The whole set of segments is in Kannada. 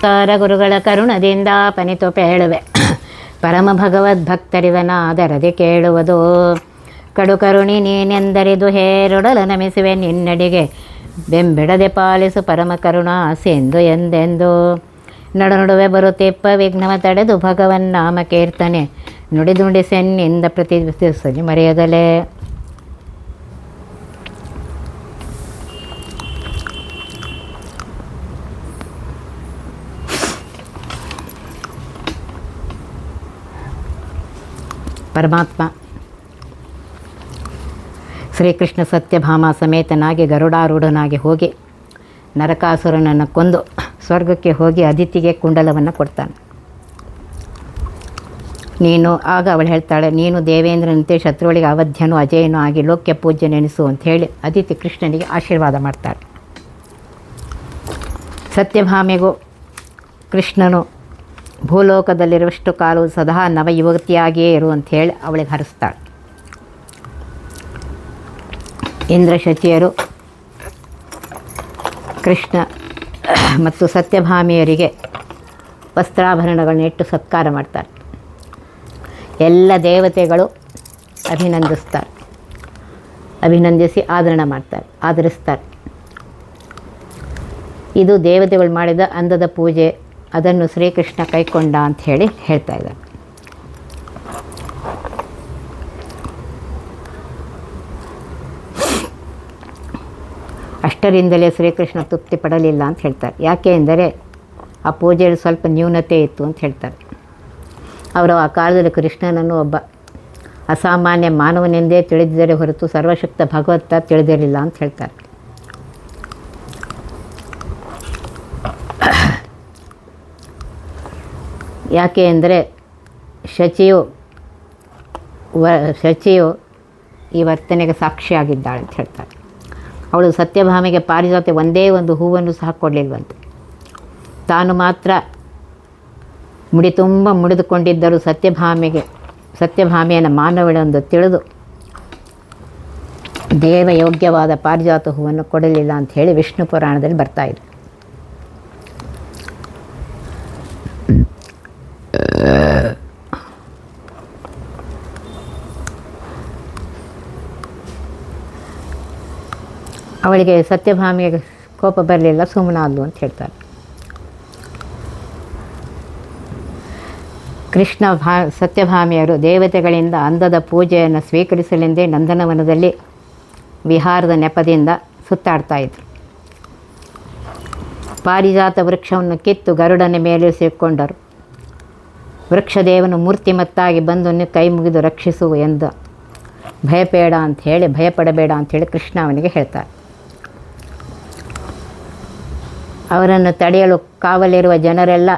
ತಾರ ಗುರುಗಳ ಕರುಣದಿಂದ ಪನಿತು ಪೇಳುವೆ ಪರಮ ಭಗವದ್ಭಕ್ತರಿವನಾದರದೆ ಕೇಳುವುದು. ಕಡು ಕರುಣಿ ನೀನೆಂದರಿದು ಹೇರೊಡಲ ನಮಿಸುವೆ ನಿನ್ನಡಿಗೆ ಬೆಂಬಿಡದೆ ಪಾಲಿಸು ಪರಮ ಕರುಣಾ ಸಿಂಧು ಎಂದೆಂದು. ನಡುವೆ ಬರುತ್ತಿಪ್ಪ ವಿಘ್ನವ ತಡೆದು ಭಗವನ್ನಾಮ ಕೀರ್ತನೆ ನುಡಿದುಂಡಿಸೆನ್ನಿಂದ ಪ್ರತಿ ಮರೆಯದಲೇ. ಪರಮಾತ್ಮ ಶ್ರೀಕೃಷ್ಣ ಸತ್ಯಭಾಮ ಸಮೇತನಾಗಿ ಗರುಡಾರೂಢನಾಗಿ ಹೋಗಿ ನರಕಾಸುರನನ್ನು ಕೊಂದು ಸ್ವರ್ಗಕ್ಕೆ ಹೋಗಿ ಅದಿತಿಗೆ ಕುಂಡಲವನ್ನು ಕೊಡ್ತಾನೆ. ಆಗ ಅವಳು ಹೇಳ್ತಾಳೆ, ನೀನು ದೇವೇಂದ್ರನಂತೆ ಶತ್ರುಗಳಿಗೆ ಅವಧ್ಯನೂ ಅಜಯನೂ ಆಗಿ ಲೋಕ್ಯ ಪೂಜ್ಯ ನೆನೆಸು ಅಂಥೇಳಿ ಅದಿತಿ ಕೃಷ್ಣನಿಗೆ ಆಶೀರ್ವಾದ ಮಾಡ್ತಾಳೆ. ಸತ್ಯಭಾಮೆಗೂ ಕೃಷ್ಣನು ಭೂಲೋಕದಲ್ಲಿರುವಷ್ಟು ಕಾಲವು ಸದಾ ನವಯುವತಿಯಾಗಿಯೇ ಇರು ಅಂಥೇಳಿ ಅವಳಿಗೆ ಹರಿಸ್ತಾಳೆ. ಇಂದ್ರ ಶಚಿಯರು ಕೃಷ್ಣ ಮತ್ತು ಸತ್ಯಭಾಮಿಯರಿಗೆ ವಸ್ತ್ರಾಭರಣಗಳನ್ನಿಟ್ಟು ಸತ್ಕಾರ ಮಾಡ್ತಾರೆ. ಎಲ್ಲ ದೇವತೆಗಳು ಅಭಿನಂದಿಸಿ ಆದರಿಸ್ತಾರೆ. ಇದು ದೇವತೆಗಳು ಮಾಡಿದ ಅಂದದ ಪೂಜೆ, ಅದನ್ನು ಶ್ರೀಕೃಷ್ಣ ಕೈಕೊಂಡ ಅಂಥೇಳಿ ಹೇಳ್ತಾ ಇದ್ದಾರೆ. ಅಷ್ಟರಿಂದಲೇ ಶ್ರೀಕೃಷ್ಣ ತೃಪ್ತಿ ಪಡಲಿಲ್ಲ ಅಂತ ಹೇಳ್ತಾರೆ. ಯಾಕೆ ಎಂದರೆ ಆ ಪೂಜೆಯಲ್ಲಿ ಸ್ವಲ್ಪ ನ್ಯೂನತೆ ಇತ್ತು ಅಂತ ಹೇಳ್ತಾರೆ. ಅವರು ಆ ಕಾಲದಲ್ಲಿ ಕೃಷ್ಣನನ್ನು ಒಬ್ಬ ಅಸಾಮಾನ್ಯ ಮಾನವನೆಂದೇ ತಿಳಿದಿದ್ದರೆ ಹೊರತು ಸರ್ವಶಕ್ತ ಭಗವಂತ ತಿಳಿದಿರಲಿಲ್ಲ ಅಂತ ಹೇಳ್ತಾರೆ. ಯಾಕೆ ಅಂದರೆ ಶಚಿಯು ಈ ವರ್ತನೆಗೆ ಸಾಕ್ಷಿಯಾಗಿದ್ದಾಳೆ ಅಂತ ಹೇಳ್ತಾರೆ. ಅವಳು ಸತ್ಯಭಾಮೆಗೆ ಪಾರಿಜಾತ ಒಂದೇ ಒಂದು ಹೂವನ್ನು ಸಹ ಕೊಡಲಿಲ್ವಂತೆ. ತಾನು ಮಾತ್ರ ಮುಡಿ ತುಂಬ ಮುಡಿದುಕೊಂಡಿದ್ದರೂ ಸತ್ಯಭಾಮೆಯನ್ನು ಮಾನವಳೆಂದು ತಿಳಿದು ದೇವಯೋಗ್ಯವಾದ ಪಾರಿಜಾತ ಹೂವನ್ನು ಕೊಡಲಿಲ್ಲ ಅಂಥೇಳಿ ವಿಷ್ಣು ಪುರಾಣದಲ್ಲಿ ಬರ್ತಾಯಿದೆ. ಅವಳಿಗೆ ಸತ್ಯಭಾಮಿಗೆ ಕೋಪ ಬರಲಿಲ್ಲ, ಸುಮ್ಮನಾದ್ಲು ಅಂತ ಹೇಳ್ತಾರೆ. ಸತ್ಯಭಾಮಿಯರು ದೇವತೆಗಳಿಂದ ಅಂದದ ಪೂಜೆಯನ್ನು ಸ್ವೀಕರಿಸಲೆಂದೇ ನಂದನವನದಲ್ಲಿ ವಿಹಾರದ ನೆಪದಿಂದ ಸುತ್ತಾಡ್ತಾಯಿದ್ರು. ಪಾರಿಜಾತ ವೃಕ್ಷವನ್ನು ಕಿತ್ತು ಗರುಡನ ಮೇಲೆ ಸೇರಿಕೊಂಡರು. ವೃಕ್ಷದೇವನು ಮೂರ್ತಿಮತ್ತಾಗಿ ಬಂದು ಕೈ ಮುಗಿದು ರಕ್ಷಿಸು ಎಂದು ಭಯಪಡಬೇಡ ಅಂಥೇಳಿ ಕೃಷ್ಣ ಅವನಿಗೆ ಹೇಳ್ತಾರೆ. ಅವರನ್ನು ತಡೆಯಲು ಕಾವಲಿರುವ ಜನರೆಲ್ಲ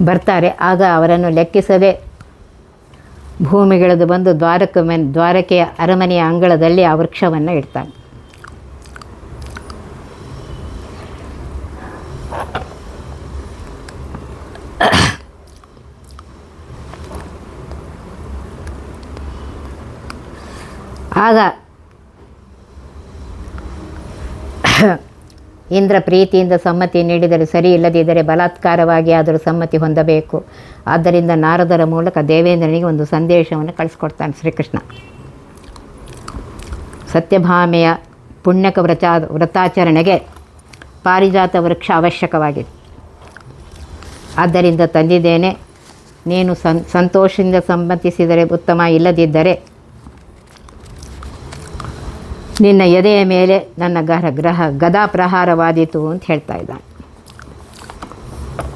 ಬರ್ತಾರೆ. ಆಗ ಅವರನ್ನು ಲೆಕ್ಕಿಸದೆ ಭೂಮಿಗಿಳಿದು ಬಂದು ದ್ವಾರಕೆಯ ಅರಮನೆಯ ಅಂಗಳದಲ್ಲಿ ಆ ವೃಕ್ಷವನ್ನು ಇಡ್ತಾನೆ. ಆಗ ಇಂದ್ರ ಪ್ರೀತಿಯಿಂದ ಸಮ್ಮತಿ ನೀಡಿದರೆ ಸರಿ, ಇಲ್ಲದಿದ್ದರೆ ಬಲಾತ್ಕಾರವಾಗಿ ಆದರೂ ಸಮ್ಮತಿ ಹೊಂದಬೇಕು. ಆದ್ದರಿಂದ ನಾರದರ ಮೂಲಕ ದೇವೇಂದ್ರನಿಗೆ ಒಂದು ಸಂದೇಶವನ್ನು ಕಳಿಸ್ಕೊಡ್ತಾನೆ ಶ್ರೀಕೃಷ್ಣ. ಸತ್ಯಭಾಮೆಯ ಪುಣ್ಯಕ ವ್ರತಾಚರಣೆಗೆ ಪಾರಿಜಾತ ವೃಕ್ಷ ಅವಶ್ಯಕವಾಗಿದೆ. ಆದ್ದರಿಂದ ತಂದಿದ್ದೇನೆ, ನೀನು ಸಂತೋಷದಿಂದ ಸಮ್ಮತಿಸಿದರೆ ಉತ್ತಮ, ಇಲ್ಲದಿದ್ದರೆ ನಿನ್ನ ಎದೆಯ ಮೇಲೆ ನನ್ನ ಗದಾ ಪ್ರಹಾರವಾದೀತು ಅಂತ ಹೇಳ್ತಾ ಇದ್ದಾನೆ.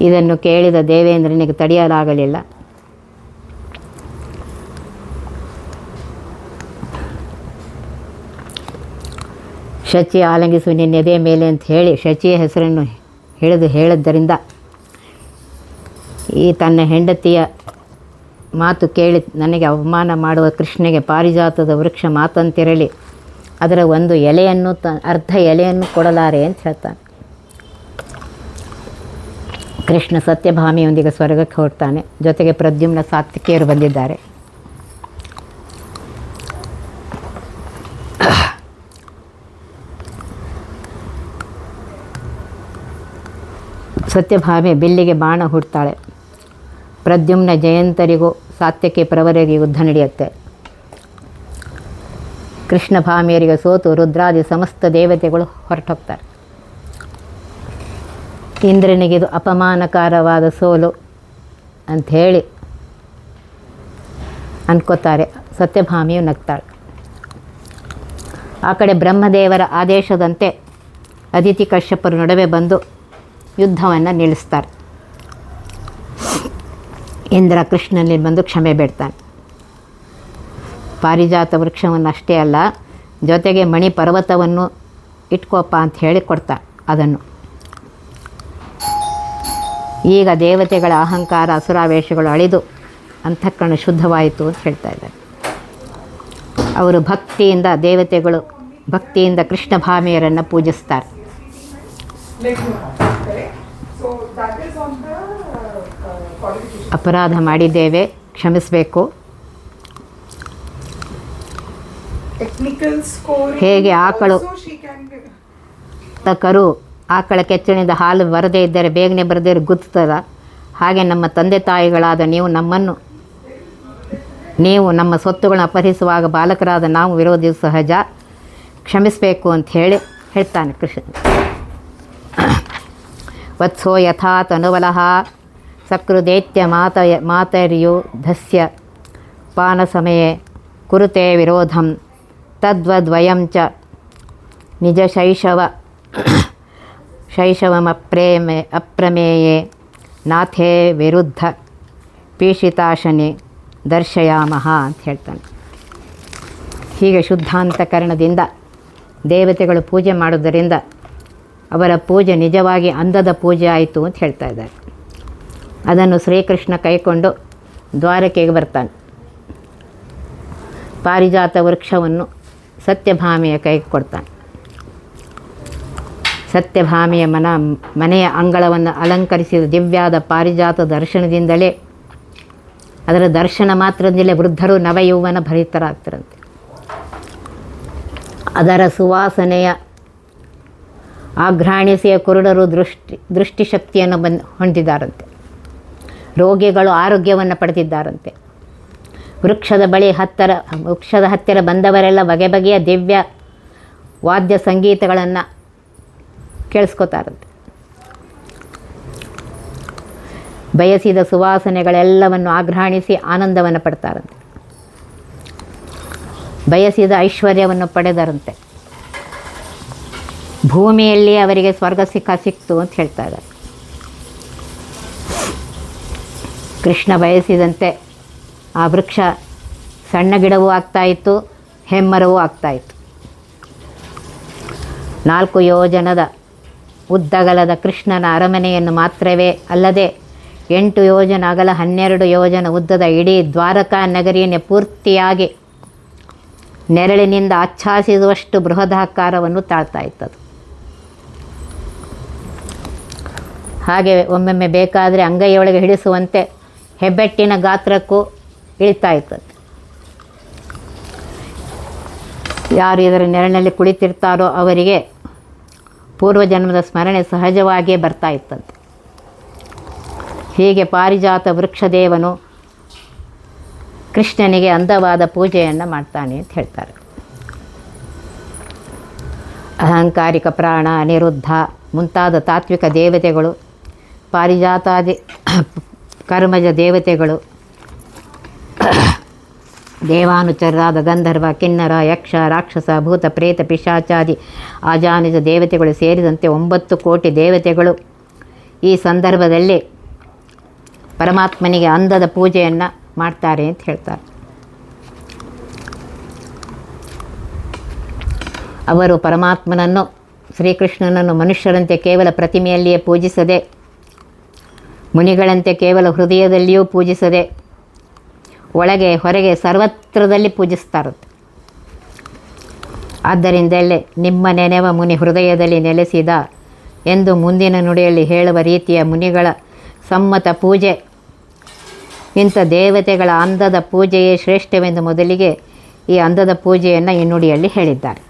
ಇದನ್ನು ಕೇಳಿದ ದೇವೇಂದ್ರನಿಗೆ ತಡೆಯಲಾಗಲಿಲ್ಲ. ಶಚಿ ಆಲಂಗಿಸು ನಿನ್ನ ಎದೆಯ ಮೇಲೆ ಅಂತ ಹೇಳಿ ಶಚಿಯ ಹೆಸರನ್ನು ಹೇಳಿದ್ದರಿಂದ ಈ ತನ್ನ ಹೆಂಡತಿಯ ಮಾತು ಕೇಳಿ ನನಗೆ ಅವಮಾನ ಮಾಡುವ ಕೃಷ್ಣನಿಗೆ ಪಾರಿಜಾತದ ವೃಕ್ಷ ಮಾತಂತಿರಲಿ, ಅದರ ಒಂದು ಎಲೆಯನ್ನು ಅರ್ಧ ಎಲೆಯನ್ನು ಕೊಡಲಾರೆ ಅಂತ ಹೇಳ್ತಾನೆ. ಕೃಷ್ಣ ಸತ್ಯಭಾಮಿಯೊಂದಿಗೆ ಸ್ವರ್ಗಕ್ಕೆ ಹೊರಡ್ತಾನೆ. ಜೊತೆಗೆ ಪ್ರದ್ಯುಮ್ನ ಸಾತ್ವಿಕಿಯರು ಬಂದಿದ್ದಾರೆ. ಸತ್ಯಭಾಮೆ ಬಿಲ್ಲಿಗೆ ಬಾಣ ಹುಡ್ತಾಳೆ. ಪ್ರದ್ಯುಮ್ನ ಜಯಂತರಿಗೂ ಸಾತ್ಯಕಿ ಪ್ರವರಿಗೆ ಯುದ್ಧ ನಡೆಯುತ್ತೆ. ಕೃಷ್ಣ ಭಾಮಿಯರಿಗೆ ಸೋತು ರುದ್ರಾದಿ ಸಮಸ್ತ ದೇವತೆಗಳು ಹೊರಟೋಗ್ತಾರೆ. ಇಂದ್ರನಿಗಿದು ಅಪಮಾನಕರವಾದ ಸೋಲು ಅಂಥೇಳಿ ಅನ್ಕೋತಾರೆ. ಸತ್ಯಭಾಮಿಯು ನಗ್ತಾಳೆ. ಆ ಕಡೆ ಬ್ರಹ್ಮದೇವರ ಆದೇಶದಂತೆ ಅದಿತಿ ಕಶ್ಯಪರು ನಡುವೆ ಬಂದು ಯುದ್ಧವನ್ನು ನಿಲ್ಲಿಸ್ತಾರೆ. ಇಂದ್ರ ಕೃಷ್ಣನಲ್ಲಿ ಬಂದು ಕ್ಷಮೆ ಬೇಡ್ತಾನೆ. ಪಾರಿಜಾತ ವೃಕ್ಷವನ್ನು ಅಷ್ಟೇ ಅಲ್ಲ, ಜೊತೆಗೆ ಮಣಿ ಪರ್ವತವನ್ನು ಇಟ್ಕೋಪ ಅಂತ ಹೇಳಿ ಕೊಡ್ತಾರೆ. ಅದನ್ನು ಈಗ ದೇವತೆಗಳ ಅಹಂಕಾರ ಅಸುರಾವೇಶಗಳು ಅಳಿದು ಅಂತಃಕರಣ ಶುದ್ಧವಾಯಿತು ಅಂತ ಹೇಳ್ತಾ ಇದ್ದಾರೆ. ಅವರು ಭಕ್ತಿಯಿಂದ ದೇವತೆಗಳು ಭಕ್ತಿಯಿಂದ ಕೃಷ್ಣ ಭಾಮಿಯರನ್ನು ಪೂಜಿಸ್ತಾರೆ. ಅಪರಾಧ ಮಾಡಿದ್ದೇವೆ, ಕ್ಷಮಿಸಬೇಕು. ಹೇಗೆ ಆಕಳು ಕರು ಆಕಳ ಕೆಚ್ಚಣಿಂದ ಹಾಲು ಬರದೇ ಇದ್ದರೆ ಬೇಗನೆ ಬರದೇ ಗುತ್ತದ, ಹಾಗೆ ನಮ್ಮ ತಂದೆ ತಾಯಿಗಳಾದ ನೀವು ನಮ್ಮ ಸೊತ್ತುಗಳನ್ನ ಅಪಹರಿಸುವಾಗ ಬಾಲಕರಾದ ನಾವು ವಿರೋಧಿಸು ಸಹಜ, ಕ್ಷಮಿಸಬೇಕು ಅಂತ ಹೇಳ್ತಾನೆ ಕೃಷ್ಣ. ವತ್ಸೋ ಯಥಾ ತನುವಲಃ ಸಕೃದೇತ್ಯ ಮಾತರ್ಯೋ ಧಸ್ಯ ಪಾನ ಸಮಯೇ ಕುರುತೆ ವಿರೋಧಂ ತದ್ವದ್ವಯಂ ಚ ನಿಜ ಶೈಶವಮಪ್ರಮೇಯೇ ನಾಥೇ ವಿರುದ್ಧ ಪೀಷಿತಾಶನೆ ದರ್ಶಯಾಮಹ ಅಂತ ಹೇಳ್ತಾನೆ. ಹೀಗೆ ಶುದ್ಧಾಂತಕರಣದಿಂದ ದೇವತೆಗಳು ಪೂಜೆ ಮಾಡೋದರಿಂದ ಅವರ ಪೂಜೆ ನಿಜವಾಗಿ ಅಂದದ ಪೂಜೆ ಆಯಿತು ಅಂತ ಹೇಳ್ತಾ ಇದ್ದಾರೆ. ಅದನ್ನು ಶ್ರೀಕೃಷ್ಣ ಕೈಕೊಂಡು ದ್ವಾರಕೆಗೆ ಬರ್ತಾನೆ. ಪಾರಿಜಾತ ವೃಕ್ಷವನ್ನು ಸತ್ಯಭಾಮಿಯ ಕೈಗೆ ಕೊಡ್ತಾನೆ. ಸತ್ಯಭಾಮಿಯ ಮನೆಯ ಅಂಗಳವನ್ನು ಅಲಂಕರಿಸಿದ ದಿವ್ಯಾದ ಪಾರಿಜಾತ ದರ್ಶನದಿಂದಲೇ, ಅದರ ದರ್ಶನ ಮಾತ್ರದಿಂದಲೇ ವೃದ್ಧರು ನವಯೌವನ ಭರಿತರಾಗ್ತಾರಂತೆ. ಅದರ ಸುವಾಸನೆಯ ಆಘ್ರಾಣಿಸಿಯ ಕುರುಡರು ದೃಷ್ಟಿಶಕ್ತಿಯನ್ನು ಹೊಂದಿದ್ದಾರಂತೆ. ರೋಗಿಗಳು ಆರೋಗ್ಯವನ್ನು ಪಡೆದಿದ್ದಾರಂತೆ. ವೃಕ್ಷದ ಹತ್ತಿರ ಬಂದವರೆಲ್ಲ ಬಗೆ ಬಗೆಯ ದಿವ್ಯ ವಾದ್ಯ ಸಂಗೀತಗಳನ್ನು ಕೇಳಿಸ್ಕೋತಾರಂತೆ. ಬಯಸಿದ ಸುವಾಸನೆಗಳೆಲ್ಲವನ್ನು ಆಘ್ರಾಣಿಸಿ ಆನಂದವನ್ನು ಪಡ್ತಾರಂತೆ. ಬಯಸಿದ ಐಶ್ವರ್ಯವನ್ನು ಪಡೆದರಂತೆ. ಭೂಮಿಯಲ್ಲಿ ಅವರಿಗೆ ಸ್ವರ್ಗ ಸಿಕ್ತು ಅಂತ ಹೇಳ್ತಾ ಇದ್ದಾರೆ. ಕೃಷ್ಣ ಬಯಸಿದಂತೆ ಆ ವೃಕ್ಷ ಸಣ್ಣ ಗಿಡವೂ ಆಗ್ತಾಯಿತ್ತು, ಹೆಮ್ಮರವೂ ಆಗ್ತಾಯಿತ್ತು. 4 ಯೋಜನದ ಉದ್ದಗಲದ ಕೃಷ್ಣನ ಅರಮನೆಯನ್ನು ಮಾತ್ರವೇ ಅಲ್ಲದೆ 8 ಯೋಜನ ಅಗಲ 12 ಯೋಜನ ಉದ್ದದ ಇಡೀ ದ್ವಾರಕಾ ನಗರಿಯನ್ನೇ ಪೂರ್ತಿಯಾಗಿ ನೆರಳಿನಿಂದ ಆಚ್ಛಾಸಿಸುವಷ್ಟು ಬೃಹದಾಕಾರವನ್ನು ತಾಳ್ತಾ ಇತ್ತದು. ಹಾಗೆ ಒಮ್ಮೊಮ್ಮೆ ಬೇಕಾದರೆ ಅಂಗೈಯೊಳಗೆ ಹಿಡಿಸುವಂತೆ ಹೆಬ್ಬೆಟ್ಟಿನ ಗಾತ್ರಕ್ಕೂ ಇಳಿತಾ ಇರ್ತದೆ. ಯಾರು ಇದರ ನೆರಳಿನಲ್ಲಿ ಕುಳಿತಿರ್ತಾರೋ ಅವರಿಗೆ ಪೂರ್ವಜನ್ಮದ ಸ್ಮರಣೆ ಸಹಜವಾಗಿಯೇ ಬರ್ತಾ ಇತ್ತಂತೆ. ಹೀಗೆ ಪಾರಿಜಾತ ವೃಕ್ಷದೇವನು ಕೃಷ್ಣನಿಗೆ ಅಂದವಾದ ಪೂಜೆಯನ್ನು ಮಾಡ್ತಾನೆ ಅಂತ ಹೇಳ್ತಾರೆ. ಅಹಂಕಾರಿಕ ಪ್ರಾಣ, ಅನಿರುದ್ಧ ಮುಂತಾದ ತಾತ್ವಿಕ ದೇವತೆಗಳು, ಪಾರಿಜಾತಾದಿ ಕರ್ಮಜ ದೇವತೆಗಳು, ದೇವಾನುಚರರಾದ ಗಂಧರ್ವ, ಕಿನ್ನರ, ಯಕ್ಷ, ರಾಕ್ಷಸ, ಭೂತ, ಪ್ರೇತ, ಪಿಶಾಚಾದಿ ಆಜಾನಿಜ ದೇವತೆಗಳು ಸೇರಿದಂತೆ 9 ಕೋಟಿ ದೇವತೆಗಳು ಈ ಸಂದರ್ಭದಲ್ಲಿ ಪರಮಾತ್ಮನಿಗೆ ಅಂದದ ಪೂಜೆಯನ್ನು ಮಾಡ್ತಾರೆ ಅಂತ ಹೇಳ್ತಾರೆ. ಅವರು ಪರಮಾತ್ಮನನ್ನು, ಶ್ರೀಕೃಷ್ಣನನ್ನು ಮನುಷ್ಯರಂತೆ ಕೇವಲ ಪ್ರತಿಮೆಯಲ್ಲಿಯೇ ಪೂಜಿಸದೆ, ಮುನಿಗಳಂತೆ ಕೇವಲ ಹೃದಯದಲ್ಲಿಯೂ ಪೂಜಿಸದೆ, ಒಳಗೆ ಹೊರಗೆ ಸರ್ವತ್ರದಲ್ಲಿ ಪೂಜಿಸ್ತಾರಂತೆ. ಆದ್ದರಿಂದಲೇ ನಿಮ್ಮ ನೆನೆವ ಮುನಿ ಹೃದಯದಲ್ಲಿ ನೆಲೆಸಿದ ಎಂದು ಮುಂದಿನ ನುಡಿಯಲ್ಲಿ ಹೇಳುವ ರೀತಿಯ ಮುನಿಗಳ ಸಮ್ಮತ ಪೂಜೆ, ಇಂಥ ದೇವತೆಗಳ ಅಂದದ ಪೂಜೆಯೇ ಶ್ರೇಷ್ಠವೆಂದು ಮೊದಲಿಗೆ ಈ ಅಂದದ ಪೂಜೆಯನ್ನು ಈ ನುಡಿಯಲ್ಲಿ ಹೇಳಿದ್ದಾರೆ.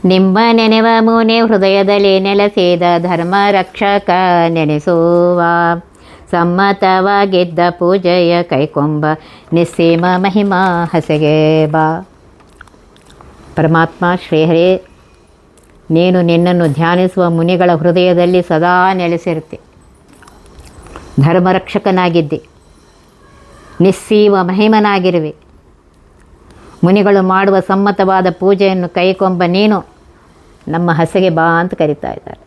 ನಿಮ್ಮ ನೆನೆವ ಮುನೆ ಹೃದಯದಲ್ಲಿ ನೆಲೆಸಿದ ಧರ್ಮ ರಕ್ಷಕ ನೆನೆಸುವ, ಸಮ್ಮತವಾಗಿದ್ದ ಪೂಜೆಯ ಕೈಕೊಂಬ ನಿಸ್ಸೀಮ ಮಹಿಮಾ ಹಸೆಗೆ ಬಾ. ಪರಮಾತ್ಮ ಶ್ರೀಹರೇ, ನೀನು ನಿನ್ನನ್ನು ಧ್ಯಾನಿಸುವ ಮುನಿಗಳ ಹೃದಯದಲ್ಲಿ ಸದಾ ನೆಲೆಸಿರುತ್ತೆ. ಧರ್ಮರಕ್ಷಕನಾಗಿದ್ದೆ, ನಿಸ್ಸೀಮ ಮಹಿಮನಾಗಿರುವೆ. ಮುನಿಗಳು ಮಾಡುವ ಸಮ್ಮತವಾದ ಪೂಜೆಯನ್ನು ಕೈಕೊಂಬ ನೀನು ನಮ್ಮ ಹಸೆಗೆ ಬಾ ಅಂತ ಕರೀತಾ ಇದ್ದಾರೆ.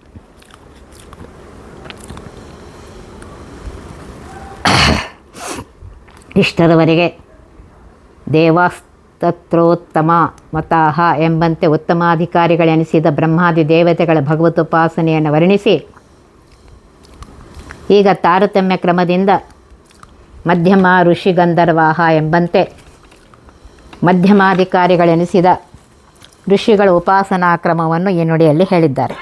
ಇಷ್ಟರವರೆಗೆ ದೇವಾಸ್ತತ್ರೋತ್ತಮ ಮತಾಹ ಎಂಬಂತೆ ಉತ್ತಮಾಧಿಕಾರಿಗಳೆನಿಸಿದ ಬ್ರಹ್ಮಾದಿ ದೇವತೆಗಳ ಭಗವತೋಪಾಸನೆಯನ್ನು ವರ್ಣಿಸಿ, ಈಗ ತಾರತಮ್ಯ ಕ್ರಮದಿಂದ ಮಧ್ಯಮ ಋಷಿ ಗಂಧರ್ವಾಹ ಎಂಬಂತೆ ಮಧ್ಯಮಾಧಿಕಾರಿಗಳೆನಿಸಿದ ಋಷಿಗಳ ಉಪಾಸನಾ ಕ್ರಮವನ್ನು ಈ ನುಡಿಯಲ್ಲಿ ಹೇಳಿದ್ದಾರೆ.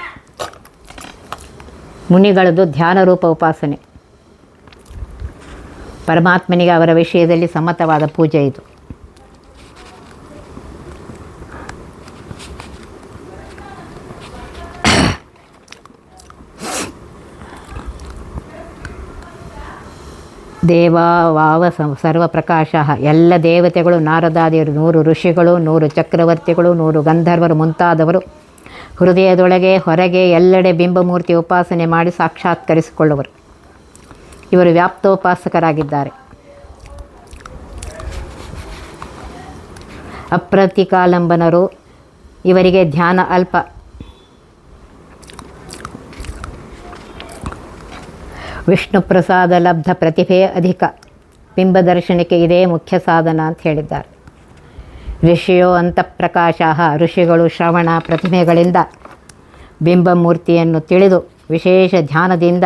ಮುನಿಗಳದು ಧ್ಯಾನರೂಪ ಉಪಾಸನೆ. ಪರಮಾತ್ಮನಿಗೆ ಅವರ ವಿಷಯದಲ್ಲಿ ಸಮ್ಮತವಾದ ಪೂಜೆ ಇದು. ದೇವಾವಾವ ಸರ್ವಪ್ರಕಾಶ, ಎಲ್ಲ ದೇವತೆಗಳು, ನಾರದಾದಿಯರು, 100 ಋಷಿಗಳು, 100 ಚಕ್ರವರ್ತಿಗಳು, 100 ಗಂಧರ್ವರು ಮುಂತಾದವರು ಹೃದಯದೊಳಗೆ ಹೊರಗೆ ಎಲ್ಲೆಡೆ ಬಿಂಬಮೂರ್ತಿ ಉಪಾಸನೆ ಮಾಡಿ ಸಾಕ್ಷಾತ್ಕರಿಸಿಕೊಳ್ಳುವರು. ಇವರು ವ್ಯಾಪ್ತೋಪಾಸಕರಾಗಿದ್ದಾರೆ. ಅಪ್ರತಿಕಾಲಂಬನರು, ಇವರಿಗೆ ಧ್ಯಾನ ಅಲ್ಪ. ವಿಷ್ಣು ಪ್ರಸಾದ ಲಬ್ಧ ಪ್ರತಿಭೆ ಅಧಿಕ. ಬಿಂಬದರ್ಶನಕ್ಕೆ ಇದೇ ಮುಖ್ಯ ಸಾಧನ ಅಂತ ಹೇಳಿದ್ದಾರೆ. ಋಷಿಯೋ ಅಂತಃಪ್ರಕಾಶ, ಋಷಿಗಳು ಶ್ರವಣ ಪ್ರತಿಭೆಗಳಿಂದ ಬಿಂಬಮೂರ್ತಿಯನ್ನು ತಿಳಿದು ವಿಶೇಷ ಧ್ಯಾನದಿಂದ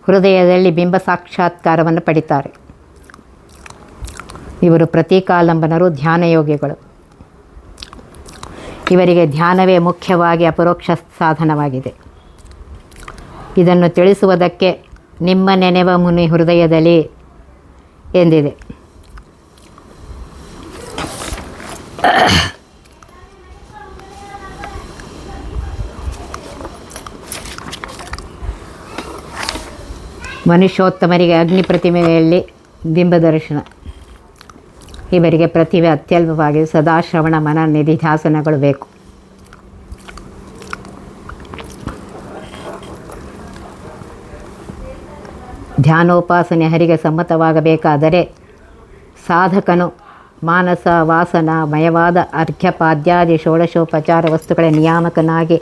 ಹೃದಯದಲ್ಲಿ ಬಿಂಬ ಸಾಕ್ಷಾತ್ಕಾರವನ್ನು ಪಡಿತಾರೆ. ಇವರು ಪ್ರತೀಕಾಲಂಬನರು, ಧ್ಯಾನಯೋಗಿಗಳು. ಇವರಿಗೆ ಧ್ಯಾನವೇ ಮುಖ್ಯವಾಗಿ ಅಪರೋಕ್ಷ ಸಾಧನವಾಗಿದೆ. ಇದನ್ನು ತಿಳಿಸುವುದಕ್ಕೆ ನಿಮ್ಮ ನೆನೆವ ಮುನಿ ಹೃದಯದಲ್ಲಿ ಎಂದಿದೆ. ಮನುಷ್ಯೋತ್ತಮರಿಗೆ ಅಗ್ನಿ ಪ್ರತಿಮೆಯಲ್ಲಿ ಬಿಂಬದರ್ಶನ. ಇವರಿಗೆ ಪ್ರತಿಭೆ ಅತ್ಯಲ್ಪವಾಗಿ ಸದಾ ಶ್ರವಣ ಮನ ನಿಧಿಧ್ಯಾಸನಗಳು ಬೇಕು. ಧ್ಯಾನೋಪಾಸನೆ ಹರಿಗೆ ಸಮ್ಮತವಾಗಬೇಕಾದರೆ ಸಾಧಕನು ಮಾನಸ ವಾಸನ ಮಯವಾದ ಅರ್ಘ್ಯಪಾದ್ಯಾದಿ ಷೋಡಶೋಪಚಾರ ವಸ್ತುಗಳ ನಿಯಾಮಕನಾಗಿ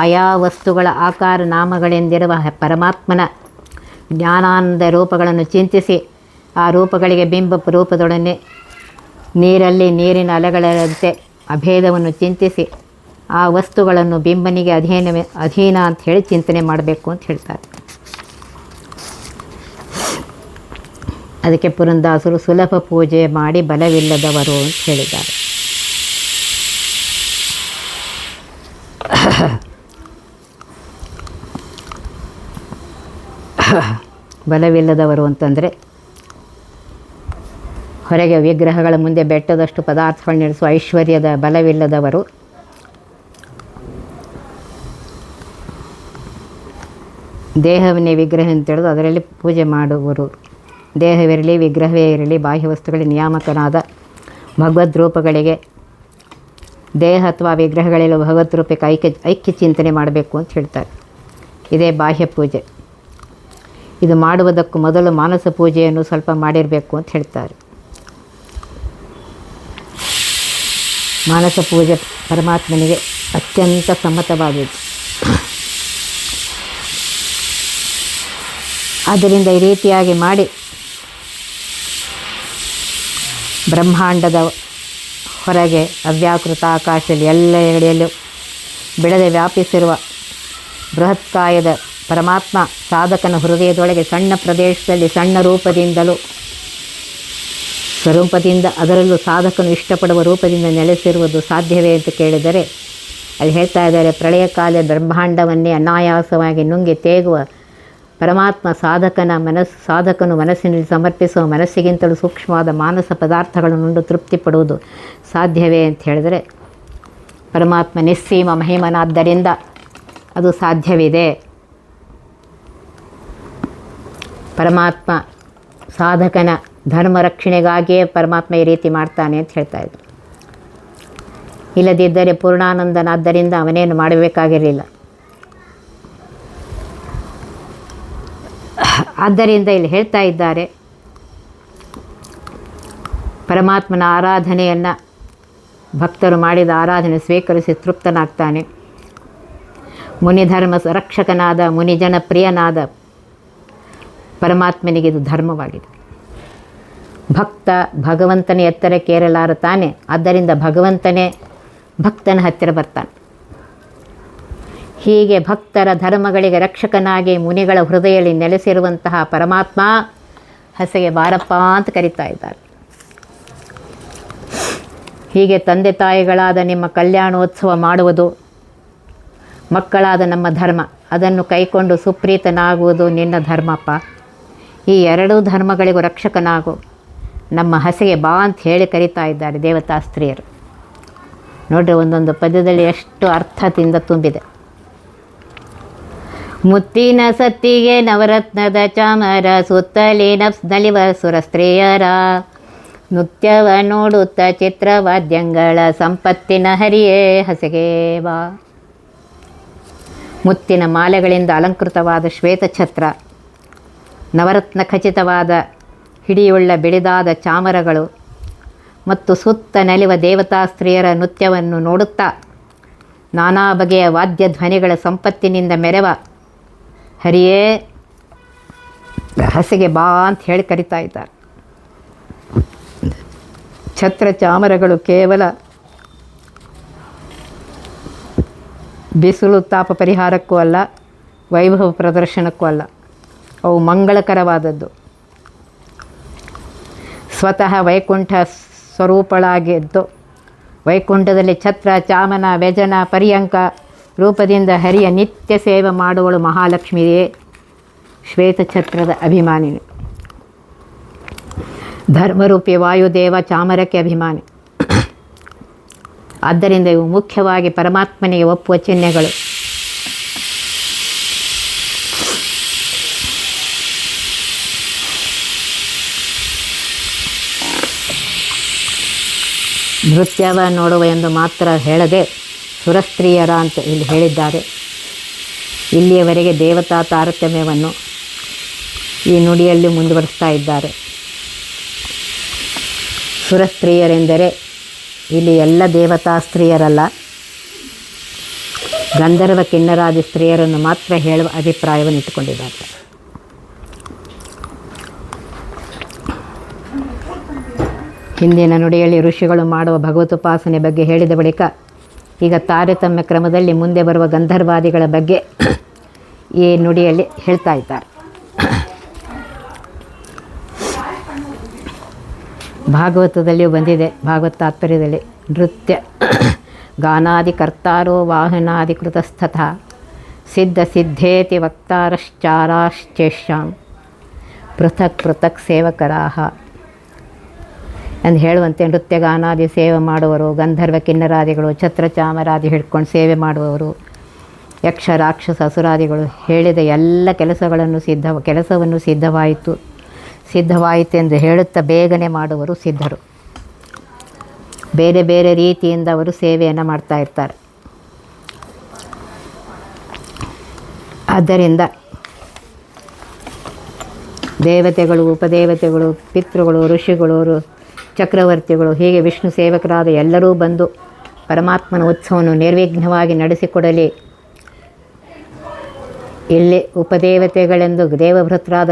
ಆಯಾ ವಸ್ತುಗಳ ಆಕಾರ ನಾಮಗಳೆಂದಿರುವ ಪರಮಾತ್ಮನ ಜ್ಞಾನಾನಂದ ರೂಪಗಳನ್ನು ಚಿಂತಿಸಿ, ಆ ರೂಪಗಳಿಗೆ ಬಿಂಬ ರೂಪದೊಡನೆ ನೀರಲ್ಲಿ ನೀರಿನ ಅಲೆಗಳಂತೆ ಅಭೇದವನ್ನು ಚಿಂತಿಸಿ, ಆ ವಸ್ತುಗಳನ್ನು ಬಿಂಬನಿಗೆ ಅಧೀನ ಅಂತ ಹೇಳಿ ಚಿಂತನೆ ಮಾಡಬೇಕು ಅಂತ ಹೇಳ್ತಾರೆ. ಅದಕ್ಕೆ ಪುರಂದಾಸರು ಸುಲಭ ಪೂಜೆ ಮಾಡಿ ಬಲವಿಲ್ಲದವರು ಅಂತ ಹೇಳಿದ್ದಾರೆ. ಬಲವಿಲ್ಲದವರು ಅಂತಂದರೆ ಹೊರಗೆ ವಿಗ್ರಹಗಳ ಮುಂದೆ ಬೆಟ್ಟದಷ್ಟು ಪದಾರ್ಥಗಳು ನಡೆಸುವ ಐಶ್ವರ್ಯದ ಬಲವಿಲ್ಲದವರು. ದೇಹವನ್ನೇ ವಿಗ್ರಹ ಅಂತ ತಿಳಿದು ಅದರಲ್ಲಿ ಪೂಜೆ ಮಾಡುವರು. ದೇಹವಿರಲಿ ವಿಗ್ರಹವೇ ಇರಲಿ ಬಾಹ್ಯ ವಸ್ತುಗಳ ನಿಯಾಮಕನಾದ ಭಗವದ್ ರೂಪಗಳಿಗೆ ದೇಹ ಅಥವಾ ವಿಗ್ರಹಗಳೆಲ್ಲ ಭಗವದ್ ರೂಪಕ್ಕೆ ಐಕ್ಯ ಚಿಂತನೆ ಮಾಡಬೇಕು ಅಂತ ಹೇಳ್ತಾರೆ. ಇದೇ ಬಾಹ್ಯ ಪೂಜೆ. ಇದು ಮಾಡುವುದಕ್ಕೂ ಮೊದಲು ಮಾನಸ ಪೂಜೆಯನ್ನು ಸ್ವಲ್ಪ ಮಾಡಿರಬೇಕು ಅಂತ ಹೇಳ್ತಾರೆ. ಮಾನಸ ಪೂಜೆ ಪರಮಾತ್ಮನಿಗೆ ಅತ್ಯಂತ ಸಮ್ಮತವಾದದ್ದು. ಆದ್ದರಿಂದ ಈ ರೀತಿಯಾಗಿ ಮಾಡಿ ಬ್ರಹ್ಮಾಂಡದ ಹೊರಗೆ ಅವ್ಯಾಕೃತ ಆಕಾಶದಲ್ಲಿ ಎಲ್ಲೆಡೆಯಲ್ಲೂ ಬಿಡದೆ ವ್ಯಾಪಿಸಿರುವ ಬೃಹತ್ಕಾಯದ ಪರಮಾತ್ಮ ಸಾಧಕನ ಹೃದಯದೊಳಗೆ ಸಣ್ಣ ಪ್ರದೇಶದಲ್ಲಿ ಸಣ್ಣ ರೂಪದಿಂದಲೂ ಸ್ವರೂಪದಿಂದ, ಅದರಲ್ಲೂ ಸಾಧಕನು ಇಷ್ಟಪಡುವ ರೂಪದಿಂದ ನೆಲೆಸಿರುವುದು ಸಾಧ್ಯವೇ ಅಂತ ಕೇಳಿದರೆ ಅಲ್ಲಿ ಹೇಳ್ತಾ ಇದ್ದಾರೆ, ಪ್ರಳಯ ಕಾಲ ಬ್ರಹ್ಮಾಂಡವನ್ನೇ ಅನಾಯಾಸವಾಗಿ ನುಂಗಿ ತೇಗುವ ಪರಮಾತ್ಮ ಸಾಧಕನು ಮನಸ್ಸಿನಲ್ಲಿ ಸಮರ್ಪಿಸುವ ಮನಸ್ಸಿಗಿಂತಲೂ ಸೂಕ್ಷ್ಮವಾದ ಮಾನಸ ಪದಾರ್ಥಗಳನ್ನು ಉಂಡು ತೃಪ್ತಿ ಪಡುವುದು ಸಾಧ್ಯವೇ ಅಂತ ಹೇಳಿದರೆ ಪರಮಾತ್ಮ ನಿಸ್ಸೀಮ ಮಹಿಮನಾದ್ದರಿಂದ ಅದು ಸಾಧ್ಯವಿದೆ. ಪರಮಾತ್ಮ ಸಾಧಕನ ಧರ್ಮ ರಕ್ಷಣೆಗಾಗಿಯೇ ಪರಮಾತ್ಮ ಈ ರೀತಿ ಮಾಡ್ತಾನೆ ಅಂತ ಹೇಳ್ತಾ ಇದ್ರು. ಇಲ್ಲದಿದ್ದರೆ ಪೂರ್ಣಾನಂದನಾದ್ದರಿಂದ ಅವನೇನು ಮಾಡಬೇಕಾಗಿರಲಿಲ್ಲ. ಆದ್ದರಿಂದ ಇಲ್ಲಿ ಹೇಳ್ತಾ ಇದ್ದಾರೆ, ಪರಮಾತ್ಮನ ಆರಾಧನೆಯನ್ನು ಭಕ್ತರು ಮಾಡಿದ ಆರಾಧನೆ ಸ್ವೀಕರಿಸಿ ತೃಪ್ತನಾಗ್ತಾನೆ. ಮುನಿಧರ್ಮ ರಕ್ಷಕನಾದ ಮುನಿಜನ ಪ್ರಿಯನಾದ ಪರಮಾತ್ಮನಿಗಿದು ಧರ್ಮವಾಗಿದೆ. ಭಕ್ತ ಭಗವಂತನ ಎತ್ತರಕ್ಕೇರಲಾರುತ್ತಾನೆ, ಆದ್ದರಿಂದ ಭಗವಂತನೇ ಭಕ್ತನ ಹತ್ತಿರ ಬರ್ತಾನೆ. ಹೀಗೆ ಭಕ್ತರ ಧರ್ಮಗಳಿಗೆ ರಕ್ಷಕನಾಗಿ ಮುನಿಗಳ ಹೃದಯದಲ್ಲಿ ನೆಲೆಸಿರುವಂತಹ ಪರಮಾತ್ಮ ಹಸೆಗೆ ಬಾರಪ್ಪ ಅಂತ ಕರೀತಾ ಇದ್ದಾರೆ. ಹೀಗೆ ತಂದೆ ತಾಯಿಗಳಾದ ನಿಮ್ಮ ಕಲ್ಯಾಣೋತ್ಸವ ಮಾಡುವುದು, ಮಕ್ಕಳಾದ ನಮ್ಮ ಧರ್ಮ, ಅದನ್ನು ಕೈಕೊಂಡು ಸುಪ್ರೀತನಾಗುವುದು ನಿನ್ನ ಧರ್ಮಪ್ಪ. ಈ ಎರಡೂ ಧರ್ಮಗಳಿಗೂ ರಕ್ಷಕನಾಗು, ನಮ್ಮ ಹಸೆಗೆ ಬಾ ಅಂತ ಹೇಳಿ ಕರೀತಾ ಇದ್ದಾರೆ ದೇವತಾ ಸ್ತ್ರೀಯರು. ನೋಡ್ರಿ, ಒಂದೊಂದು ಪದ್ಯದಲ್ಲಿ ಎಷ್ಟು ಅರ್ಥದಿಂದ ತುಂಬಿದೆ. ಮುತ್ತಿನ ಸತ್ತಿಗೆ ನವರತ್ನದ ಚಾಮರ ಸುತ್ತಲೇ ನಲಿವ ಸುರ ಸ್ತ್ರೀಯರ ನೃತ್ಯವ ನೋಡುತ್ತ ಚಿತ್ರವಾದ್ಯಂಗಳ ಸಂಪತ್ತಿನ ಹರಿಯೇ ಹಸೆಗೆ ಬಾ. ಮುತ್ತಿನ ಮಾಲೆಗಳಿಂದ ಅಲಂಕೃತವಾದ ಶ್ವೇತಛತ್ರ, ನವರತ್ನ ಖಚಿತವಾದ ಹಿಡಿಯುಳ್ಳ ಬಿಳಿದಾದ ಚಾಮರಗಳು ಮತ್ತು ಸುತ್ತ ನಲಿವ ದೇವತಾ ಸ್ತ್ರೀಯರ ನೃತ್ಯವನ್ನು ನೋಡುತ್ತಾ ನಾನಾ ಬಗೆಯ ವಾದ್ಯ ಧ್ವನಿಗಳ ಸಂಪತ್ತಿನಿಂದ ಮೆರೆವ ಹರಿಯೇ ಹಸೆಗೆ ಬಾ ಅಂತ ಹೇಳಿ ಕರಿತಾ ಇದ್ದಾರೆ. ಛತ್ರ ಚಾಮರಗಳು ಕೇವಲ ಬಿಸಿಲು ತಾಪ ಪರಿಹಾರಕ್ಕೂ ಅಲ್ಲ, ವೈಭವ ಪ್ರದರ್ಶನಕ್ಕೂ ಅಲ್ಲ, ಅವು ಮಂಗಳಕರವಾದದ್ದು. ಸ್ವತಃ ವೈಕುಂಠ ಸ್ವರೂಪಳಾಗಿದ್ದು ವೈಕುಂಠದಲ್ಲಿ ಛತ್ರ ಚಾಮನ ವ್ಯಜನ ಪರ್ಯಂಕ ರೂಪದಿಂದ ಹರಿಯ ನಿತ್ಯ ಸೇವೆ ಮಾಡುವಳು ಮಹಾಲಕ್ಷ್ಮಿಯೇ ಶ್ವೇತಛತ್ರದ ಅಭಿಮಾನಿನಿ. ಧರ್ಮರೂಪಿ ವಾಯುದೇವ ಚಾಮರಕ್ಕೆ ಅಭಿಮಾನಿ. ಆದ್ದರಿಂದ ಇವು ಮುಖ್ಯವಾಗಿ ಪರಮಾತ್ಮನಿಗೆ ಒಪ್ಪುವ ಚಿಹ್ನೆಗಳು. ನೃತ್ಯವ ನೋಡುವ ಎಂದು ಮಾತ್ರ ಹೇಳದೆ ಸುರಸ್ತ್ರೀಯರ ಅಂತ ಇಲ್ಲಿ ಹೇಳಿದ್ದಾರೆ. ಇಲ್ಲಿಯವರೆಗೆ ದೇವತಾ ತಾರತಮ್ಯವನ್ನು ಈ ನುಡಿಯಲ್ಲಿ ಮುಂದುವರಿಸ್ತಾ ಇದ್ದಾರೆ. ಸುರಸ್ತ್ರೀಯರೆಂದರೆ ಇಲ್ಲಿ ಎಲ್ಲ ದೇವತಾ ಸ್ತ್ರೀಯರಲ್ಲ, ಗಂಧರ್ವ ಕಿನ್ನರಾದಿ ಸ್ತ್ರೀಯರನ್ನು ಮಾತ್ರ ಹೇಳುವ ಅಭಿಪ್ರಾಯವನ್ನು ಇಟ್ಟುಕೊಂಡಿದ್ದಾರೆ. ಹಿಂದಿನ ನುಡಿಯಲ್ಲಿ ಋಷಿಗಳು ಮಾಡುವ ಭಗವತೋಪಾಸನೆ ಬಗ್ಗೆ ಹೇಳಿದ ಬಳಿಕ ಈಗ ತಾರತಮ್ಯ ಕ್ರಮದಲ್ಲಿ ಮುಂದೆ ಬರುವ ಗಂಧರ್ವಾದಿಗಳ ಬಗ್ಗೆ ಈ ನುಡಿಯಲ್ಲಿ ಹೇಳ್ತಾ ಇದ್ದಾರೆ. ಭಾಗವತದಲ್ಲಿಯೂ ಬಂದಿದೆ. ಭಾಗವತ ತಾತ್ಪರ್ಯದಲ್ಲಿ ನೃತ್ಯ ಗಾನಾದಿ ಕರ್ತಾರೋ ವಾಹನಾಧಿಕೃತಸ್ಥಥ ಸಿದ್ಧ ಸಿದ್ಧೇತಿ ವಕ್ತಾರಶ್ಚಾರಾಶ್ಚೇಷ್ಯಾಂ ಪೃಥಕ್ ಪೃಥಕ್ ಸೇವಕರಾಹ ಎಂದು ಹೇಳುವಂತೆ ನೃತ್ಯ ಗಾನಾದಿ ಸೇವೆ ಮಾಡುವರು, ಗಂಧರ್ವ ಕಿನ್ನರಾದಿಗಳು ಛತ್ರ ಚಾಮರಾದಿ ಹಿಡ್ಕೊಂಡು ಸೇವೆ ಮಾಡುವವರು, ಯಕ್ಷ ರಾಕ್ಷಸ ಅಸುರಾದಿಗಳು ಹೇಳಿದ ಎಲ್ಲ ಕೆಲಸವನ್ನು ಸಿದ್ಧವಾಯಿತೆಂದು ಹೇಳುತ್ತಾ ಬೇಗನೆ ಮಾಡುವರು ಸಿದ್ಧರು. ಬೇರೆ ಬೇರೆ ರೀತಿಯಿಂದ ಅವರು ಸೇವೆಯನ್ನು ಮಾಡ್ತಾ ಇರ್ತಾರೆ. ಆದ್ದರಿಂದ ದೇವತೆಗಳು, ಉಪದೇವತೆಗಳು, ಪಿತೃಗಳು, ಋಷಿಗಳು, ಚಕ್ರವರ್ತಿಗಳು, ಹೀಗೆ ವಿಷ್ಣು ಸೇವಕರಾದ ಎಲ್ಲರೂ ಬಂದು ಪರಮಾತ್ಮನ ಉತ್ಸವವನ್ನು ನಿರ್ವಿಘ್ನವಾಗಿ ನಡೆಸಿಕೊಡಲಿ. ಇಲ್ಲಿ ಉಪದೇವತೆಗಳೆಂದು ದೇವಭೃತರಾದ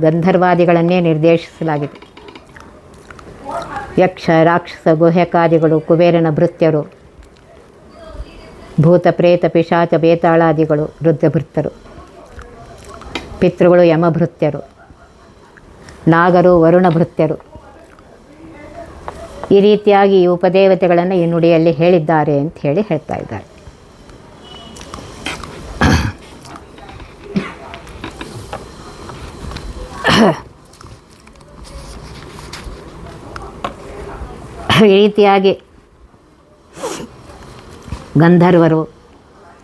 ಗಂಧರ್ವಾದಿಗಳನ್ನೇ ನಿರ್ದೇಶಿಸಲಾಗಿದೆ. ಯಕ್ಷ ರಾಕ್ಷಸ ಗುಹ್ಯಕಾದಿಗಳು ಕುಬೇರನ ಭೃತ್ಯರು, ಭೂತ ಪ್ರೇತ ಪಿಶಾಚ ಬೇತಾಳಾದಿಗಳು ರುದ್ರಭೃತ್ತರು, ಪಿತೃಗಳು ಯಮಭೃತ್ಯರು, ನಾಗರು ವರುಣ ಭೃತ್ಯರು. ಈ ರೀತಿಯಾಗಿ ಈ ಉಪದೇವತೆಗಳನ್ನು ಈ ನುಡಿಯಲ್ಲಿ ಹೇಳಿದ್ದಾರೆ ಅಂತ ಹೇಳಿ ಹೇಳ್ತಾ ಇದ್ದಾರೆ. ಈ ರೀತಿಯಾಗಿ ಗಂಧರ್ವರು,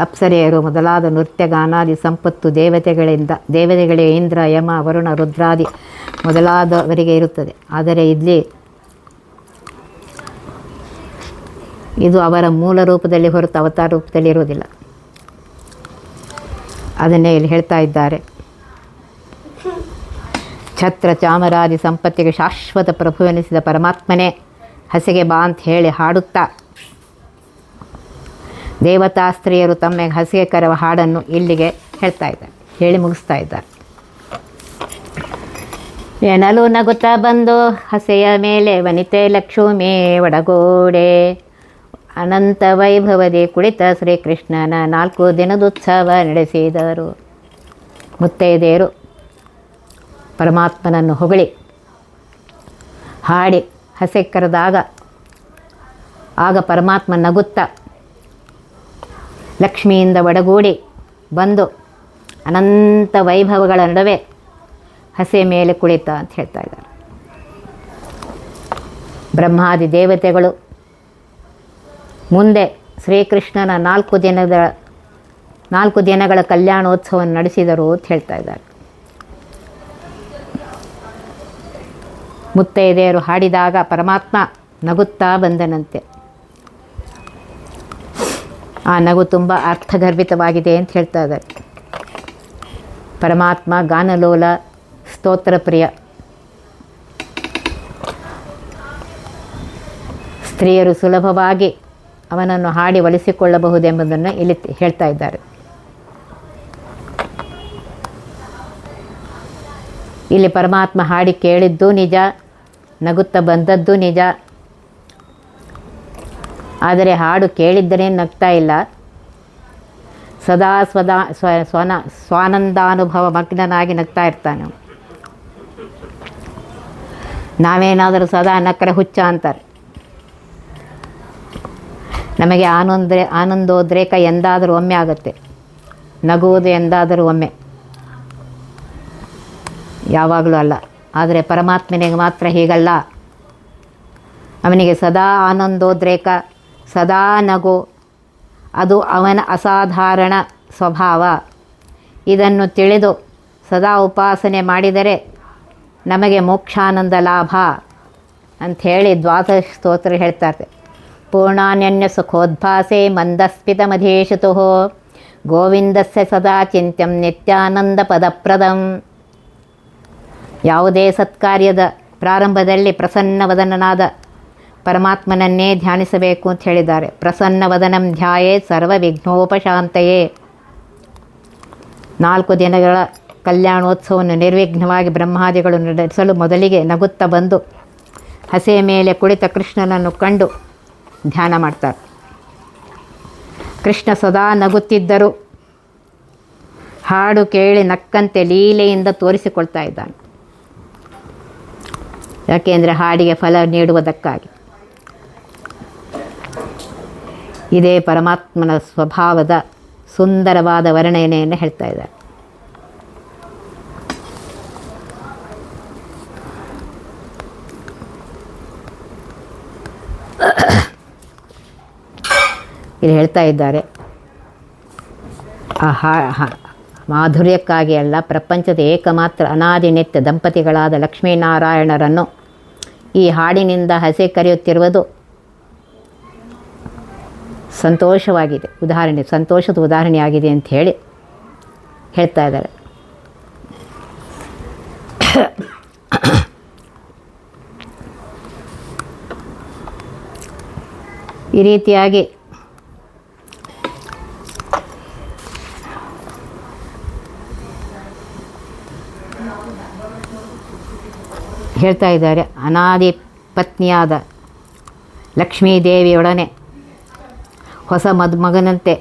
ಅಪ್ಸರೆಯರು ಮೊದಲಾದ ನೃತ್ಯಗಾನಾದಿ ಸಂಪತ್ತು ದೇವತೆಗಳೇ ಇಂದ್ರ, ಯಮ, ವರುಣ, ರುದ್ರಾದಿ ಮೊದಲಾದವರಿಗೆ ಇರುತ್ತದೆ. ಆದರೆ ಇಲ್ಲಿ ಇದು ಅವರ ಮೂಲ ರೂಪದಲ್ಲಿ ಹೊರತು ಅವತಾರ ರೂಪದಲ್ಲಿ ಇರುವುದಿಲ್ಲ. ಅದನ್ನೇ ಇಲ್ಲಿ ಹೇಳ್ತಾ ಇದ್ದಾರೆ. ಛತ್ರ ಚಾಮರಾದಿ ಸಂಪತ್ತಿಗೆ ಶಾಶ್ವತ ಪ್ರಭುವೆನಿಸಿದ ಪರಮಾತ್ಮನೇ ಹಸೆಗೆ ಬಾ ಅಂತ ಹೇಳಿ ಹಾಡುತ್ತಾ ದೇವತಾ ಸ್ತ್ರೀಯರು ತಮ್ಮ ಹಸಿಗೆ ಕರೆವ ಹಾಡನ್ನು ಇಲ್ಲಿಗೆ ಹೇಳ್ತಾ ಇದ್ದಾರೆ, ಹೇಳಿ ಮುಗಿಸ್ತಾ ಇದ್ದಾರೆ. ಎನಲು ನಗುತ್ತಾ ಬಂದು ಹಸೆಯ ಮೇಲೆ ವನಿತೆ ಲಕ್ಷ್ಮೀ ಒಡಗೂಡೆ ಅನಂತ ವೈಭವದಿ ಕುಳಿತ ಶ್ರೀಕೃಷ್ಣನ 4 ದಿನದುತ್ಸವ ನಡೆಸಿದರು. ಮುತ್ತೈದೆಯರು ಪರಮಾತ್ಮನನ್ನು ಹೊಗಳಿ ಹಾಡಿ ಹಸೆ ಕರೆದಾಗ ಆಗ ಪರಮಾತ್ಮ ನಗುತ್ತಾ ಲಕ್ಷ್ಮಿಯಿಂದ ಒಡಗೂಡಿ ಬಂದು ಅನಂತ ವೈಭವಗಳ ನಡುವೆ ಹಸೆ ಮೇಲೆ ಕುಳಿತ ಅಂತ ಹೇಳ್ತಾ ಇದ್ದಾರೆ. ಬ್ರಹ್ಮಾದಿ ದೇವತೆಗಳು ಮುಂದೆ ಶ್ರೀಕೃಷ್ಣನ 4 ದಿನಗಳ ಕಲ್ಯಾಣೋತ್ಸವವನ್ನು ನಡೆಸಿದರು ಅಂತ ಹೇಳ್ತಾ ಇದ್ದಾರೆ. ಮುತ್ತೈದೆಯರು ಹಾಡಿದಾಗ ಪರಮಾತ್ಮ ನಗುತ್ತಾ ಬಂದನಂತೆ. ಆ ನಗು ತುಂಬ ಅರ್ಥಗರ್ಭಿತವಾಗಿದೆ ಅಂತ ಹೇಳ್ತಾ ಇದ್ದಾರೆ. ಪರಮಾತ್ಮ ಗಾನಲೋಲ, ಸ್ತೋತ್ರ ಪ್ರಿಯ. ಸ್ತ್ರೀಯರು ಸುಲಭವಾಗಿ ಅವನನ್ನು ಹಾಡಿ ಒಲಿಸಿಕೊಳ್ಳಬಹುದೆಂಬುದನ್ನು ಇಲ್ಲಿ ಹೇಳ್ತಾ ಇದ್ದಾರೆ. ಇಲ್ಲಿ ಪರಮಾತ್ಮ ಹಾಡಿ ಕೇಳಿದ್ದು ನಿಜ, ನಗುತ್ತಾ ಬಂದದ್ದು ನಿಜ. ಆದರೆ ಹಾಡು ಕೇಳಿದ್ದರೆ ನಗ್ತಾ ಇಲ್ಲ, ಸದಾ ಸ್ವಾನಂದಾನುಭವ ಮಗ್ನನಾಗಿ ನಗ್ತಾ ಇರ್ತಾನೆ. ನಾವೇನಾದರೂ ಸದಾ ನಕ್ಕರೆ ಹುಚ್ಚ ಅಂತಾರೆ. ನಮಗೆ ಆನಂದೋದ್ರೇಕ ಎಂದಾದರೂ ಒಮ್ಮೆ ಆಗುತ್ತೆ, ನಗುವುದು ಎಂದಾದರೂ ಒಮ್ಮೆ, ಯಾವಾಗಲೂ ಅಲ್ಲ. ಆದರೆ ಪರಮಾತ್ಮನಿಗೆ ಮಾತ್ರ ಹೀಗಲ್ಲ. ಅವನಿಗೆ ಸದಾ ಆನಂದೋದ್ರೇಕ, ಸದಾ ನಗು, ಅದು ಅವನ ಅಸಾಧಾರಣ ಸ್ವಭಾವ. ಇದನ್ನು ತಿಳಿದು ಸದಾ ಉಪಾಸನೆ ಮಾಡಿದರೆ ನಮಗೆ ಮೋಕ್ಷಾನಂದ ಲಾಭ ಅಂಥೇಳಿ ದ್ವಾದಶ ಸ್ತೋತ್ರ ಹೇಳ್ತಾರೆ. ಪೂರ್ಣಾನ್ಯನ್ಯ ಸುಖೋದ್ಭಾಸೆ ಮಂದಸ್ಫಿತಮಧೀಶತು ಗೋವಿಂದಸ್ಯ ಸದಾ ಚಿಂತ್ಯಂ ನಿತ್ಯಾನಂದ ಪದಪ್ರದಂ. ಯಾವುದೇ ಸತ್ಕಾರ್ಯದ ಪ್ರಾರಂಭದಲ್ಲಿ ಪ್ರಸನ್ನವದನನಾದ ಪರಮಾತ್ಮನನ್ನೇ ಧ್ಯಾನಿಸಬೇಕು ಅಂತ ಹೇಳಿದ್ದಾರೆ. ಪ್ರಸನ್ನವದನಂ ಧ್ಯಾಯೇ ಸರ್ವ ವಿಘ್ನೋಪಶಾಂತಯೇ. 4 ದಿನಗಳ ಕಲ್ಯಾಣೋತ್ಸವವನ್ನು ನಿರ್ವಿಘ್ನವಾಗಿ ಬ್ರಹ್ಮಾದಿಗಳು ನಡೆಸಲು ಮೊದಲಿಗೆ ನಗುತ್ತಾ ಬಂದು ಹಸೆಯ ಮೇಲೆ ಕುಳಿತ ಕೃಷ್ಣನನ್ನು ಕಂಡು ಧ್ಯಾನ ಮಾಡ್ತಾರೆ. ಕೃಷ್ಣ ಸದಾ ನಗುತ್ತಿದ್ದರು. ಹಾಡು ಕೇಳಿ ನಕ್ಕಂತೆ ಲೀಲೆಯಿಂದ ತೋರಿಸಿಕೊಳ್ತಾ ಇದ್ದಾನೆ. ಯಾಕೆಂದರೆ ಹಾಡಿಗೆ ಫಲ ನೀಡುವುದಕ್ಕಾಗಿ. ಇದೇ ಪರಮಾತ್ಮನ ಸ್ವಭಾವದ ಸುಂದರವಾದ ವರ್ಣನೆಯನ್ನು ಹೇಳ್ತಾ ಇದ್ದಾರೆ. ಇಲ್ಲಿ ಹೇಳ್ತಾ ಇದ್ದಾರೆ, ಆ ಮಾಧುರ್ಯಕ್ಕಾಗಿ ಅಲ್ಲ, ಪ್ರಪಂಚದ ಏಕಮಾತ್ರ ಅನಾದಿ ನಿತ್ಯ ದಂಪತಿಗಳಾದ ಲಕ್ಷ್ಮೀನಾರಾಯಣರನ್ನು ಈ ಹಾಡಿನಿಂದ ಹಸೆ ಕರೆಯುತ್ತಿರುವುದು ಸಂತೋಷವಾಗಿದೆ, ಸಂತೋಷದ ಉದಾಹರಣೆಯಾಗಿದೆ ಅಂತ ಹೇಳಿ ಹೇಳ್ತಾ ಇದ್ದಾರೆ. ಈ ರೀತಿಯಾಗಿ ಹೇಳ್ತಾ ಇದ್ದಾರೆ. ಅನಾದಿ ಪತ್ನಿಯಾದ ಲಕ್ಷ್ಮೀದೇವಿಯೊಡನೆ ಹೊಸ ಮದುಮಗನಂತೆ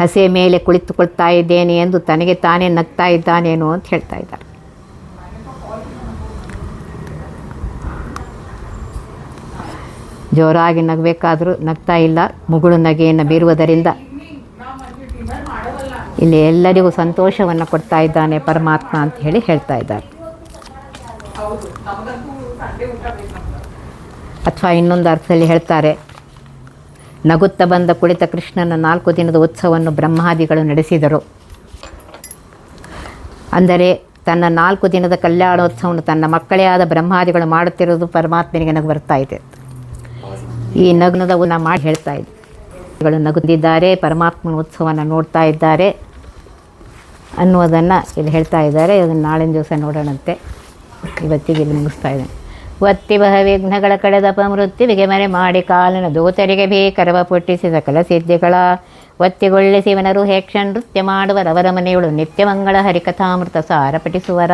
ಹಸೆ ಮೇಲೆ ಕುಳಿತುಕೊಳ್ತಾ ಇದ್ದೇನೆ ಎಂದು ತನಗೆ ತಾನೇ ನಗ್ತಾ ಇದ್ದಾನೇನೋ ಅಂತ ಹೇಳ್ತಾ ಇದ್ದಾರೆ. ಜೋರಾಗಿ ನಗಬೇಕಾದರೂ ನಗ್ತಾ ಇಲ್ಲ, ಮುಗುಳು ನಗೆಯನ್ನು ಬೀರುವುದರಿಂದ ಇಲ್ಲಿ ಎಲ್ಲರಿಗೂ ಸಂತೋಷವನ್ನು ಕೊಡ್ತಾ ಇದ್ದಾನೆ ಪರಮಾತ್ಮ ಅಂತ ಹೇಳಿ ಹೇಳ್ತಾ ಇದ್ದಾರೆ. ಅಥವಾ ಇನ್ನೊಂದು ಅರ್ಥದಲ್ಲಿ ಹೇಳ್ತಾರೆ, ನಗುತ್ತಾ ಬಂದ ಕುಳಿತ ಕೃಷ್ಣನ 4 ದಿನದ ಉತ್ಸವವನ್ನು ಬ್ರಹ್ಮಾದಿಗಳು ನಡೆಸಿದರು. ಅಂದರೆ ತನ್ನ 4 ದಿನದ ಕಲ್ಯಾಣೋತ್ಸವವನ್ನು ತನ್ನ ಮಕ್ಕಳೇ ಆದ ಬ್ರಹ್ಮಾದಿಗಳು ಮಾಡುತ್ತಿರುವುದು ಪರಮಾತ್ಮನಿಗೆ ನಗು ಬರ್ತಾ ಇದೆ. ಈ ನಗ್ನದವನ್ನು ಮಾಡಿ ಹೇಳ್ತಾ ಇದೆ. ನಗುತ್ತಿದ್ದಾರೆ, ಪರಮಾತ್ಮನ ಉತ್ಸವವನ್ನು ನೋಡ್ತಾ ಇದ್ದಾರೆ ಅನ್ನೋದನ್ನು ಇಲ್ಲಿ ಹೇಳ್ತಾ ಇದ್ದಾರೆ. ಅದನ್ನು ನಾಳಿನ ದಿವಸ ನೋಡೋಣಂತೆ. ಇವತ್ತಿಗೆ ಇಲ್ಲಿ ಮುಗಿಸ್ತಾ ಇದ್ದೇನೆ. ಒತ್ತಿ ಬಹ ವಿಘ್ನಗಳ ಕಳೆದಪ ಮೃತ್ಯುವಿಗೆ ಮರೆ ಮಾಡಿ ಕಾಲನ ದೂತರಿಗೆ ಭೀಕರವ ಪುಟ್ಟಿಸಿ ಸಕಲ ಸಿದ್ಧಿಗಳ ಒತ್ತಿಗೊಳ್ಳಿಸಿ ವನರು ಹೇಕ್ಷ ನೃತ್ಯ ಮಾಡುವರವರ ಮನೆಯೊಳು ನಿತ್ಯ ಮಂಗಳ ಹರಿಕಥಾಮೃತ ಸಾರ ಪಠಿಸುವರ.